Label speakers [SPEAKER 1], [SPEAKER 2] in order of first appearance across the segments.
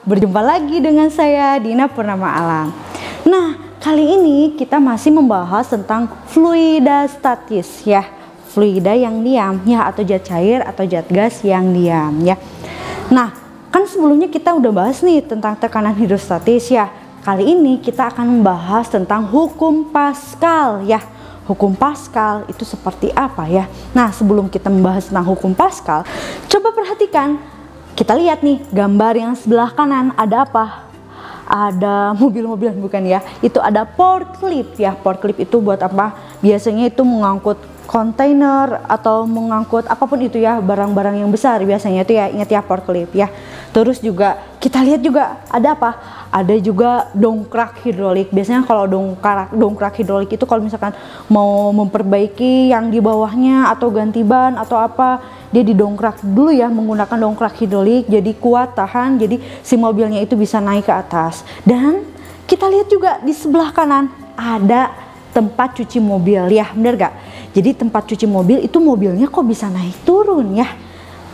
[SPEAKER 1] berjumpa lagi dengan saya Dina Purnama Alam. Nah, kali ini kita masih membahas tentang fluida statis ya. Fluida yang diam ya, atau zat cair atau zat gas yang diam ya. Nah, kan sebelumnya kita udah bahas nih tentang tekanan hidrostatis ya. Kali ini kita akan membahas tentang hukum Pascal ya. Hukum Pascal itu seperti apa ya? Nah, sebelum kita membahas tentang hukum Pascal, coba perhatikan. Kita lihat nih gambar yang sebelah kanan, ada apa? Ada mobil-mobilan bukan ya? Itu ada forklift ya. Forklift itu buat apa? Biasanya itu mengangkut kontainer atau mengangkut apapun itu ya, barang-barang yang besar biasanya itu ya. Ingat ya, forklift ya. Terus juga kita lihat juga ada apa? Ada juga dongkrak hidrolik. Biasanya kalau dongkrak hidrolik itu kalau misalkan mau memperbaiki yang di bawahnya atau ganti ban atau apa, dia didongkrak dulu ya menggunakan dongkrak hidrolik, jadi kuat tahan, jadi si mobilnya itu bisa naik ke atas. Dan kita lihat juga di sebelah kanan ada tempat cuci mobil ya, bener gak? Jadi tempat cuci mobil itu mobilnya kok bisa naik turun ya?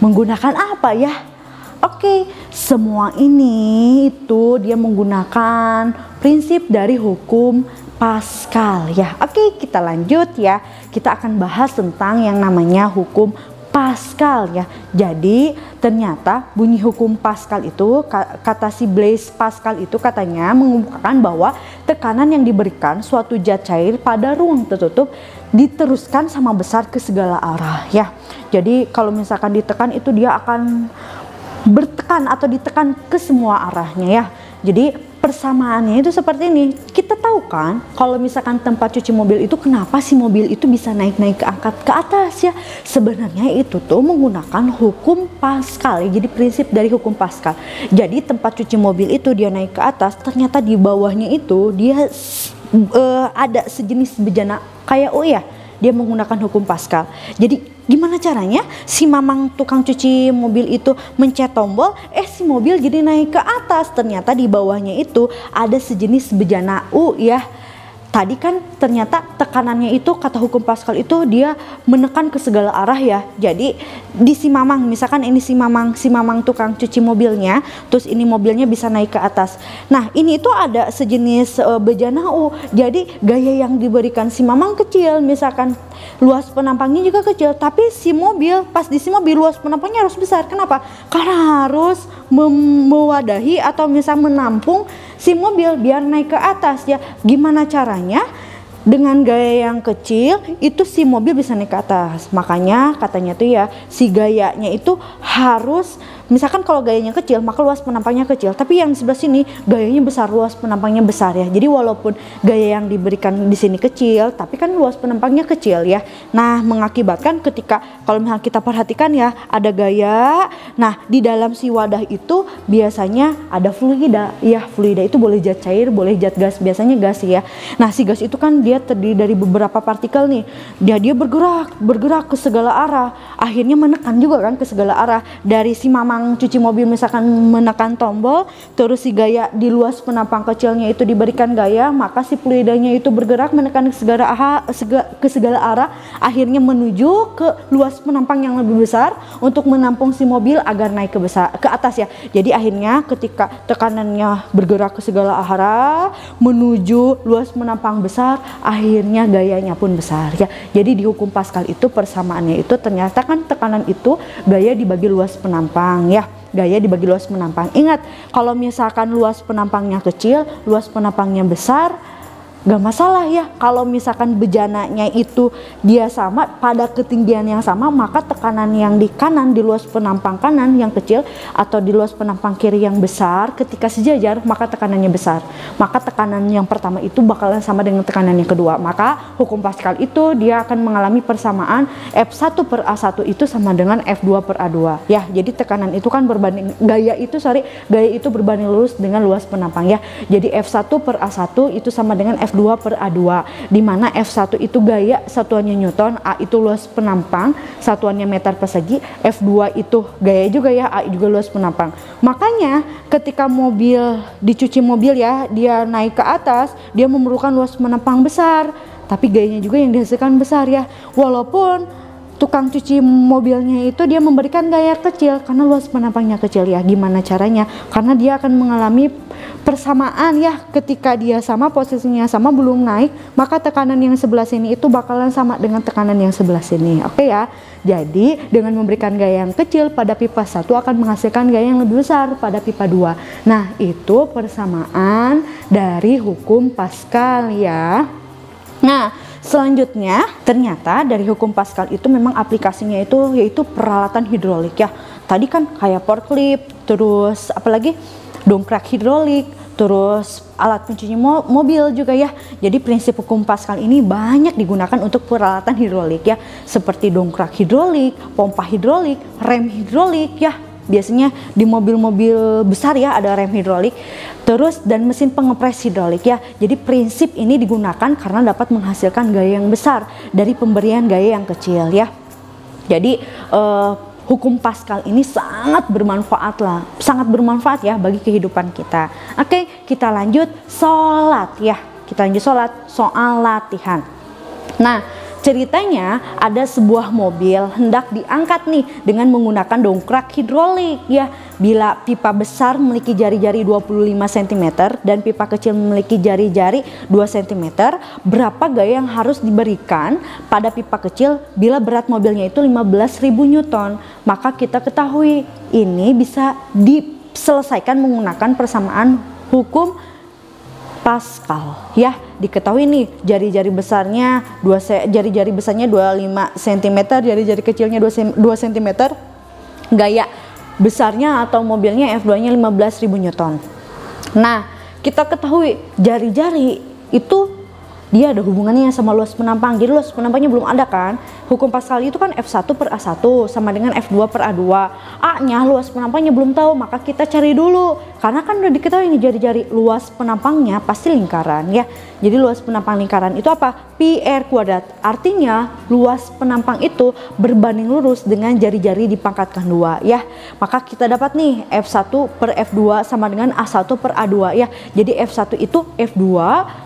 [SPEAKER 1] Menggunakan apa ya? Oke, semua ini itu dia menggunakan prinsip dari hukum Pascal ya. Oke, kita lanjut ya. Kita akan bahas tentang yang namanya hukum Pascal ya. Jadi ternyata bunyi hukum Pascal itu, kata si Blaise Pascal itu katanya mengungkapkan bahwa tekanan yang diberikan suatu zat cair pada ruang tertutup diteruskan sama besar ke segala arah ya. Jadi kalau misalkan ditekan itu dia akan bertekan atau ditekan ke semua arahnya ya. Jadi persamaannya itu seperti ini. Kita tahu kan kalau misalkan tempat cuci mobil itu kenapa si mobil itu bisa naik-naik ke angkat ke atas ya. Sebenarnya itu tuh menggunakan hukum Pascal ya. Jadi prinsip dari hukum Pascal. Jadi tempat cuci mobil itu dia naik ke atas, ternyata di bawahnya itu dia ada sejenis bejana kayak ya. Dia menggunakan hukum Pascal. Jadi gimana caranya si mamang tukang cuci mobil itu mencet tombol, si mobil jadi naik ke atas. Ternyata di bawahnya itu ada sejenis bejana U ya. Tadi kan ternyata tekanannya itu, kata hukum Pascal itu dia menekan ke segala arah ya. Jadi di si mamang, misalkan ini si mamang tukang cuci mobilnya, terus ini mobilnya bisa naik ke atas. Nah, ini itu ada sejenis bejana U. Jadi gaya yang diberikan si mamang kecil, misalkan luas penampangnya juga kecil, tapi si mobil, pas di si mobil luas penampangnya harus besar. Kenapa? Karena harus mewadahi atau misal menampung si mobil biar naik ke atas ya. Gimana caranya? Dengan gaya yang kecil itu si mobil bisa naik ke atas. Makanya katanya tuh ya, si gayanya itu harus, misalkan kalau gayanya kecil maka luas penampangnya kecil, tapi yang sebelah sini gayanya besar, luas penampangnya besar ya. Jadi walaupun gaya yang diberikan di sini kecil, tapi kan luas penampangnya kecil ya. Nah, mengakibatkan ketika kalau misalnya kita perhatikan ya, ada gaya. Nah, di dalam si wadah itu biasanya ada fluida. Ya, fluida itu boleh zat cair, boleh zat gas, biasanya gas ya. Nah, si gas itu kan dia terdiri dari beberapa partikel nih. Dia bergerak ke segala arah. Akhirnya menekan juga kan ke segala arah. Dari si mamang cuci mobil misalkan menekan tombol, terus si gaya di luas penampang kecilnya itu diberikan gaya, maka si fluidanya itu bergerak menekan ke segala arah, akhirnya menuju ke luas penampang yang lebih besar untuk menampung si mobil agar naik ke atas ya. Jadi akhirnya ketika tekanannya bergerak ke segala arah menuju luas penampang besar, akhirnya gayanya pun besar ya. Jadi di hukum Pascal itu persamaannya itu ternyata kan tekanan itu gaya dibagi luas penampang ya. Gaya dibagi luas penampang. Ingat, kalau misalkan luas penampangnya kecil, luas penampangnya besar, gak masalah ya. Kalau misalkan bejananya itu dia sama pada ketinggian yang sama, maka tekanan yang di kanan, di luas penampang kanan yang kecil atau di luas penampang kiri yang besar, ketika sejajar maka tekanannya besar. Maka tekanan yang pertama itu bakalan sama dengan tekanan yang kedua. Maka hukum Pascal itu dia akan mengalami persamaan F1 per A1 itu sama dengan F2 per A2 ya. Jadi tekanan itu kan berbanding, gaya itu berbanding lurus dengan luas penampang ya. Jadi F1 per A1 itu sama dengan F2 per A2, di mana F1 itu gaya satuannya Newton, A itu luas penampang satuannya meter persegi, F2 itu gaya juga ya, A juga luas penampang. Makanya ketika mobil dicuci mobil ya, dia naik ke atas, dia memerlukan luas penampang besar, tapi gayanya juga yang dihasilkan besar ya. Walaupun tukang cuci mobilnya itu dia memberikan gaya kecil karena luas penampangnya kecil ya. Gimana caranya? Karena dia akan mengalami persamaan ya, ketika dia sama posisinya sama belum naik, maka tekanan yang sebelah sini itu bakalan sama dengan tekanan yang sebelah sini. Oke ya. Jadi dengan memberikan gaya yang kecil pada pipa 1 akan menghasilkan gaya yang lebih besar pada pipa 2. Nah, itu persamaan dari hukum Pascal ya. Nah, selanjutnya ternyata dari hukum Pascal itu memang aplikasinya itu yaitu peralatan hidrolik ya. Tadi kan kayak forklift, terus apalagi dongkrak hidrolik, terus alat pencuci mobil juga ya. Jadi prinsip hukum Pascal ini banyak digunakan untuk peralatan hidrolik ya, seperti dongkrak hidrolik, pompa hidrolik, rem hidrolik ya. Biasanya di mobil-mobil besar ya ada rem hidrolik, terus dan mesin pengepres hidrolik ya. Jadi prinsip ini digunakan karena dapat menghasilkan gaya yang besar dari pemberian gaya yang kecil ya. Jadi hukum Pascal ini sangat bermanfaat ya bagi kehidupan kita. Oke, kita lanjut sholat ya. Kita lanjut sholat, soal latihan. Nah, ceritanya ada sebuah mobil hendak diangkat nih dengan menggunakan dongkrak hidrolik ya. Bila pipa besar memiliki jari-jari 25 cm dan pipa kecil memiliki jari-jari 2 cm, berapa gaya yang harus diberikan pada pipa kecil bila berat mobilnya itu 15.000 Newton? Maka kita ketahui ini bisa diselesaikan menggunakan persamaan hukum Pascal ya. Diketahui nih jari-jari besarnya 25 cm, jari-jari kecilnya 2 cm, gaya besarnya atau mobilnya F2 nya 15.000 Newton. Nah, kita ketahui jari-jari itu dia ada hubungannya sama luas penampang. Jadi luas penampangnya belum ada kan. Hukum Pascal itu kan F1 per A1 sama dengan F2 per A2. A-nya luas penampangnya belum tahu, maka kita cari dulu. Karena kan udah diketahui ini jari-jari luas penampangnya pasti lingkaran ya. Jadi luas penampang lingkaran itu apa? Pi R kuadrat. Artinya luas penampang itu berbanding lurus dengan jari-jari dipangkatkan 2 ya. Maka kita dapat nih F1 per F2 sama dengan A1 per A2 ya. Jadi F1 itu F2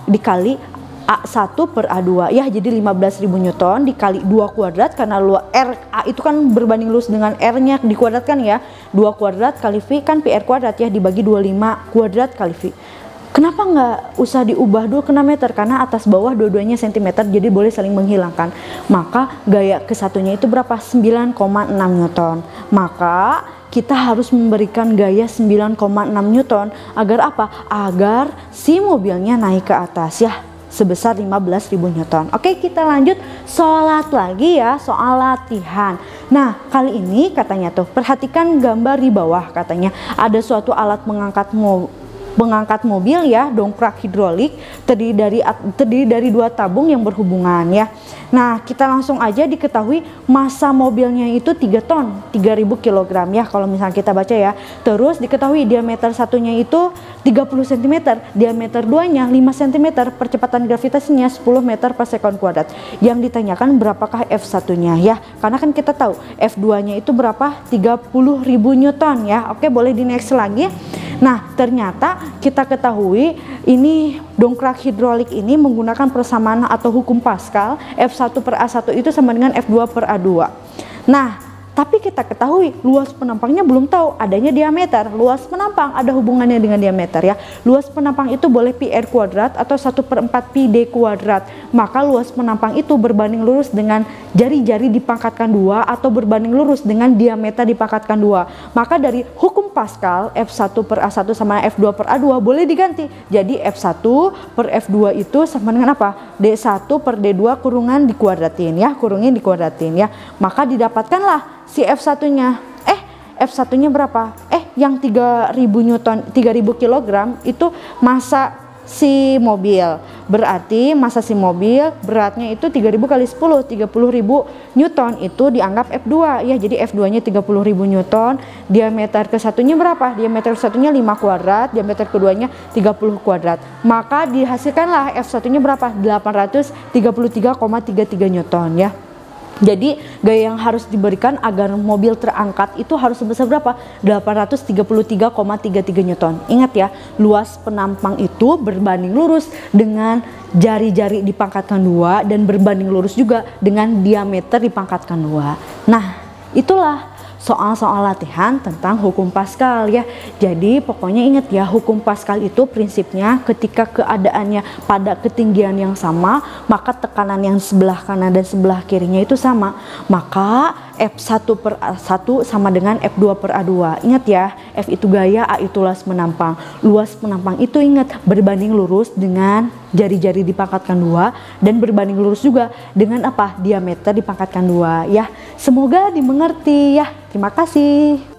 [SPEAKER 1] dikali A1 per A2 ya, jadi 15.000 Newton dikali 2 kuadrat karena R A itu kan berbanding lurus dengan R nya dikuadratkan ya, 2 kuadrat kali V kan PR kuadrat ya, dibagi 25 kuadrat kali V. Kenapa nggak usah diubah dulu kena meter? Karena atas bawah dua-duanya cm, jadi boleh saling menghilangkan. Maka gaya kesatunya itu berapa? 9,6 Newton. Maka kita harus memberikan gaya 9,6 Newton agar apa? Agar si mobilnya naik ke atas ya, sebesar 15.000 Newton. Oke, kita lanjut sholat lagi ya, soal latihan. Nah, kali ini katanya tuh, perhatikan gambar di bawah, katanya ada suatu alat mengangkat mobil ya, dongkrak hidrolik, terdiri dari 2 tabung yang berhubungan ya. Nah, kita langsung aja diketahui massa mobilnya itu 3 ton, 3.000 kg ya kalau misalnya kita baca ya. Terus diketahui diameter satunya itu 30 cm, diameter 2-nya 5 cm, percepatan gravitasinya 10 meter per sekon kuadrat. Yang ditanyakan berapakah F1-nya ya. Karena kan kita tahu F2-nya itu berapa? 30.000 Newton ya. Oke, boleh di next lagi. Nah, ternyata kita ketahui ini dongkrak hidrolik ini menggunakan persamaan atau hukum Pascal, F1 per A1 itu sama dengan F2 per A2. Nah, tapi kita ketahui luas penampangnya belum tahu, adanya diameter. Luas penampang ada hubungannya dengan diameter ya. Luas penampang itu boleh pi R kuadrat atau 1/4 pi D kuadrat. Maka luas penampang itu berbanding lurus dengan jari-jari dipangkatkan 2 atau berbanding lurus dengan diameter dipangkatkan 2. Maka dari hukum Pascal F1 per A1 sama F2 per A2 boleh diganti. Jadi F1 per F2 itu sama dengan apa? D1 per D2 kurungan dikuadratin ya, kurungin dikuadratin ya. Maka didapatkanlah si F1-nya. F1-nya berapa? Yang 3.000 Newton, 3.000 kg itu massa si mobil. Berarti massa si mobil beratnya itu 3.000 kali 10, 30.000 Newton itu dianggap F2 ya. Jadi F2-nya 30.000 Newton. Diameter ke satunya berapa? Diameter satunya 5 kuadrat, diameter keduanya 30 kuadrat. Maka dihasilkanlah F1-nya berapa? 833,33 Newton ya. Jadi gaya yang harus diberikan agar mobil terangkat itu harus sebesar berapa? 833,33 Newton. Ingat ya, luas penampang itu berbanding lurus dengan jari-jari dipangkatkan 2 dan berbanding lurus juga dengan diameter dipangkatkan 2. Nah, itulah soal-soal latihan tentang hukum Pascal ya. Jadi pokoknya ingat ya, hukum Pascal itu prinsipnya ketika keadaannya pada ketinggian yang sama, maka tekanan yang sebelah kanan dan sebelah kirinya itu sama. Maka F1/A1 sama dengan F2/A2. Ingat ya, F itu gaya, A itu luas penampang. Luas penampang itu ingat berbanding lurus dengan jari-jari dipangkatkan 2 dan berbanding lurus juga dengan apa? Diameter dipangkatkan 2 ya. Semoga dimengerti ya. Terima kasih.